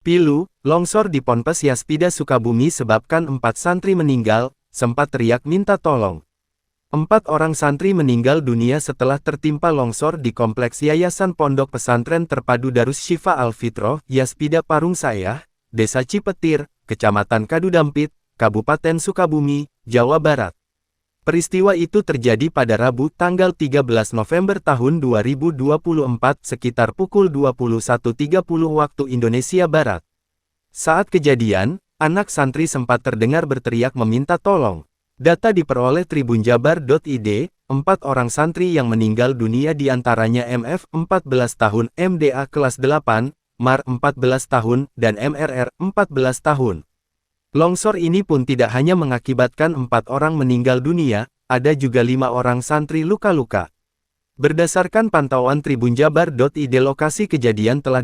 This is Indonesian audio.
Pilu, longsor di Ponpes Yaspida Sukabumi sebabkan 4 santri meninggal, sempat teriak minta tolong. 4 orang santri meninggal dunia setelah tertimpa longsor di Kompleks Yayasan Pondok Pesantren Terpadu Darus Syifa Al-Fitroh, Yaspida Parungsayah, Desa Cipetir, Kecamatan Kadudampit, Kabupaten Sukabumi, Jawa Barat. Peristiwa itu terjadi pada Rabu tanggal 13 November tahun 2024 sekitar pukul 21.30 waktu Indonesia Barat. Saat kejadian, anak santri sempat terdengar berteriak meminta tolong. Data diperoleh tribunjabar.id, 4 orang santri yang meninggal dunia diantaranya MF 14 tahun, MDA kelas 8, MAR 14 tahun, dan MRR 14 tahun. Longsor ini pun tidak hanya mengakibatkan 4 orang meninggal dunia, ada juga 5 orang santri luka-luka. Berdasarkan pantauan tribunjabar.id, lokasi kejadian telah